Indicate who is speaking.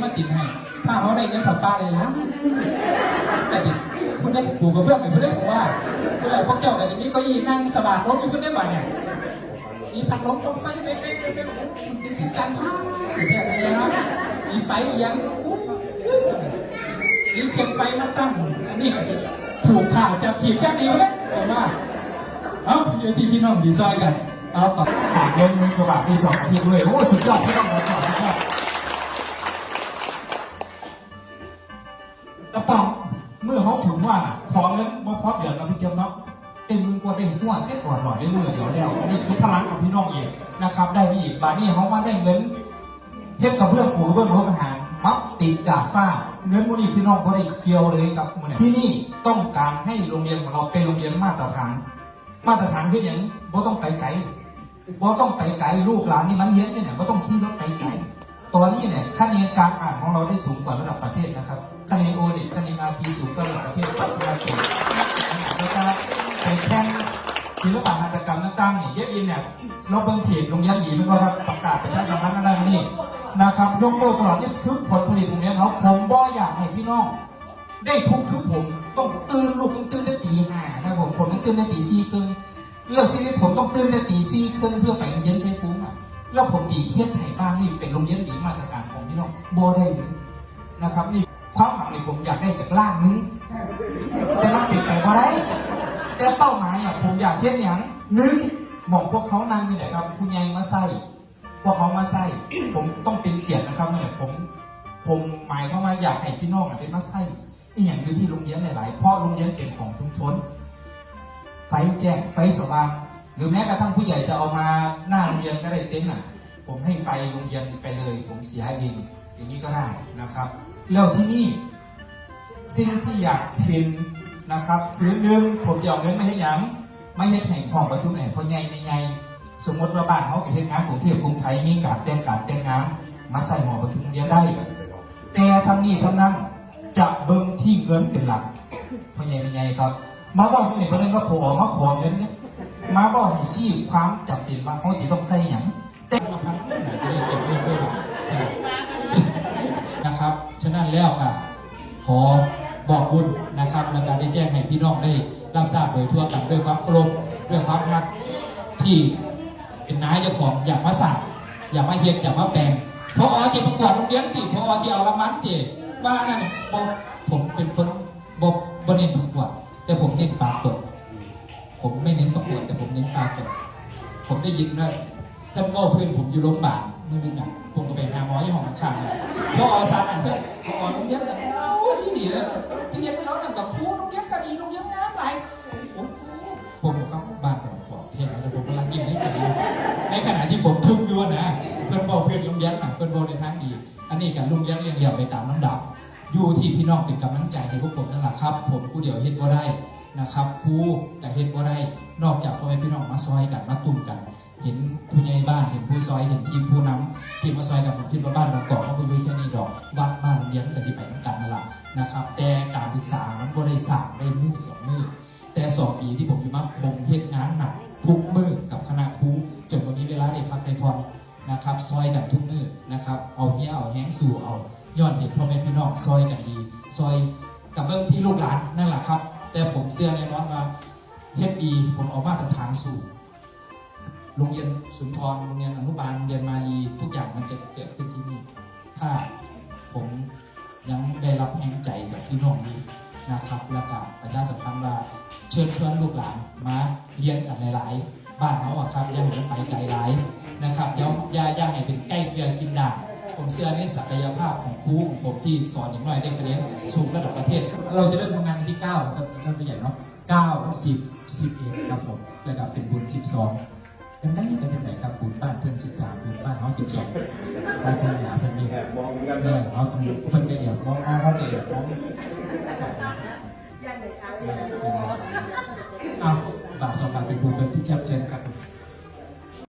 Speaker 1: มาติดให้ถ้าเขาได้เงินผัดปลาเลยนะแต่ดิคุณได้ปูกระเบื้องไปคุณได้บอกว่าคุณเอาพวกเจ้ากันอย่างนี้ก็ยีนั่งสบายรถอยู่คุณได้บ่เนี่ยมีผัดลมตกไฟไปติดจันทร์อย่างเงี้ยเลยนะมีไฟยังมีเข็มไฟมาตั้งอันนี้ถูกข่าวจับจีบแค่นี้เลยผมว่าเอาอยู่ที่พี่น้องดีไซน์กันเอาต่อหากเงินมีกระบะที่2 อาทิตย์ด้วยโอ้สุดยอดพี่น้องสุดยอดกระป๋องเมื่อเขาถึงว่าของเงินบ่พอเดือนเราพี่เจ้าเนาะเต็มกว่าเต็มหัวเส้นก่อนหน่อยได้เลยเดี๋ยวแล้วนี่คือพลังของพี่น้องเองนะครับได้นี่บาทนี้เขาว่าได้เงินเทียบกับเพื่อนปู่เพื่อนร่วมอาหารมับติดกาฟ้าเงินมูลนิธิพี่น้องก็ได้เกี่ยวเลยกับมูลนิธิที่นี่ต้องการให้โรงเรียนของเราเป็นโรงเรียนมาตรฐานคืออย่างบ่ต้องไกลบ่ต้องไกลลูกหลานนี่มันเลี้ยงเนี่ยบ่ต้องขี่รถไกลตอนนี้เนี่ยคะแนนการอ่านของเราได้สูงกว่าระดับประเทศนะครับคะแนนโอเน็ตคะแนนอาร์ทีสูงกว่าระดับประเทศปัจจุบันนะครับไปแข่งศิลปะหัตถกรรมต่างๆเนี่ยเยอะอินเนี่ยเราเบิ่งเขตโรงเรียนหลีมันก็ครับประกาศประชาสัมพันธ์อะไรนี่นะครับยกโลตลอดนี่คือผลผลิตโรงเรียนเขาผมบ่อยากให้พี่น้องได้ทุกคือผมต้องตื่นลูกต้องตื่นได้ตีห้าครับผมต้องตื่นได้ตี4 ครึ่งเลิกชีวิตผมต้องตื่นได้ตี4 ครึ่งเพื่อไปโรงเรียนใช้ปุ้งอ่ะแล้วผมตีเครียดให้บ้างนี่เป็นโรงเรียนดีมาตรฐานของพี่น้องบ่ได้นะครับนี่ความหวังในผมอยากได้จากล่างนี้แต่มันเป็นไปบ่ได้แต่เป้าหมายอ่ะผมอยากเทียบอย่าง1มองพวกเขานั่งนี่แหละครับคุณยายมาใส่พวกเขามาใส่ผมต้องเป็นเขียนนะครับเนี่ยผมหมายความว่าอยากให้พี่น้องเป็นมาใส่อีกอย่างอยู่ที่โรงเรียนหลายๆเพราะโรงเรียนเป็นของชุมชนไฟแจ้งไฟสว่างหรือแม้กระทั่งผู้ใหญ่จะเอามาหน้าโรงเรียนก็ได้เต็นท์อ่ะผมให้ไฟโรงเรียนไปเลยผมเสียเองอย่างนี้ก็ได้นะครับแล้วที่นี่สิ่งที่อยากเห็นนะครับคือ1ผมจะเอาเงินไม่ให้ยังไม่ให้แห่งห้องประชุมไหนเพราะไงในไงสมมติว่าบ้านเขาไปเห็นงานกรุงเทพกรุงไทยมีการแต่งงานมาใส่หอประชุมเรียนได้แต่ทั้งนี้ทั้งนั้นจะเบิ่งที่เงินเป็นหลักเพราะไงในไงครับมาบอกที่ไหนเพราะนั้นก็ผมออกมาขอเงินเนี่ยมาบอกให้ชี้ความจำเป็นว่าเขาจะต้องใส่อย่างแต่มาพักเรื่องไหนจะเก็บเรื่องด้วยใช่นะครับฉะนั้นแล้วค่ะขอบอกบุญนะครับในการได้แจ้งให้พี่น้องได้รับทราบโดยทั่วกันด้วยความเคารพด้วยความรักที่เป็นนายเจ้าของอยากมาสั่งอยากมาเฮ็ดอยากมาแปลงพอที่ประกวดโรงเรียนติพอที่เอารางวัลติว่านั่นผมเป็นคนบ่เน้นประกวดแต่ผมเน้นปากเปิดผมไม่เน้นประกวดแต่ผมเน้นปากเปิดผมได้ยินว่าท่านว่าเพื่อนผมอยู่โรงพยาบาลมือนึงอ่ะผมก็ไปหาหมอที่ห้องข้างๆพอสารอ่านเสร็จพอโรงเรียนจะนี่ดีเลยที่เรียนแล้วนั่นกับครูโรงเรียนก็ดีโรงเรียนงามหลายผมเข้าบ้านผมบอกเทศแล้วผมกำลังกินให้ดีในขณะที่ผมทุกข์ด้วยนะเพื่อนบอกเพื่อนโรงเรียนเพื่อนบอกในทางดีอันนี้กับโรงเรียนเรียนเดี่ยวไปตามลำดับอยู่ที่พี่น้องเป็นกำลังใจให้พวกผมนั่นแหละครับผมผู้เดียวเฮ็ดบ่ได้นะครับครูแต่เฮ็ดบ่ได้นอกจากพ่อแม่พี่น้องมาซอยกันมาตุ้มกันเห็นผู้ใหญ่บ้านเห็นผู้ซอยเห็นทีมผู้นำทีมมาซอยกับผมคิดว่าบ้านเราเกาะเขาไปยุ่ยแค่นี้ดอกวัดบ้านโรงเรียนก็จะไปทั้งกันนั่นแหละนะครับแต่การศึกษามันก็ได้สั่งได้มือ2 มือแต่2 ปีที่ผมอยู่มาผมเฮ็ดงานหนักทุกมือกับคณะครูจนวันนี้เวลาได้พักได้พรนะครับซอยกันทุกมือนะครับเอาเนี้ยเอาแห้งสู่เอาย้อนเห็นพ่อแม่พี่น้องซอยกันดีซอยกับเบื้องที่ลูกหลานนั่นแหละครับแต่ผมเชื่อแน่นอนว่าเฮ็ดดีผมเอามาตรฐานสู่โรงเรียนสุนทรโรงเรียนอนุบาลโรงเรียนมาลีทุกอย่างมันจะเกิดขึ้นที่นี่ถ้าผมยังได้รับแรงใจจากพี่น้องนี้นะครับแล้วก็ประชาสัมพันธ์ว่าเชิญชวนลูกหลานมาเรียนกันหลายๆบ้านเขาอะครับยังไปไกลหลายนะครับย่าให้เป็นใกล้เกลือกินด่างผมเชื่อในศักยภาพของครูของผมที่สอนอย่างน้อยได้คะแนนสูงระดับประเทศเราจะเริ่มทำงานที่9ครับท่านผู้ใหญ่เนาะ9 10 11ครับผมแล้วก็เป็นบุญ12ยังได้กันที่ไหนครับบุญบ้านเพิ่น13บุญบ้านเขา12บ้านเพิ่นเนี่ยเพิ่นมีมองกันเลยเขาทำเพิ่นเนี่ยมองเขาเนี่ยมองอ้าวบาท2 บาทเป็นบุญเป็นที่แจ่มแจ้งครับ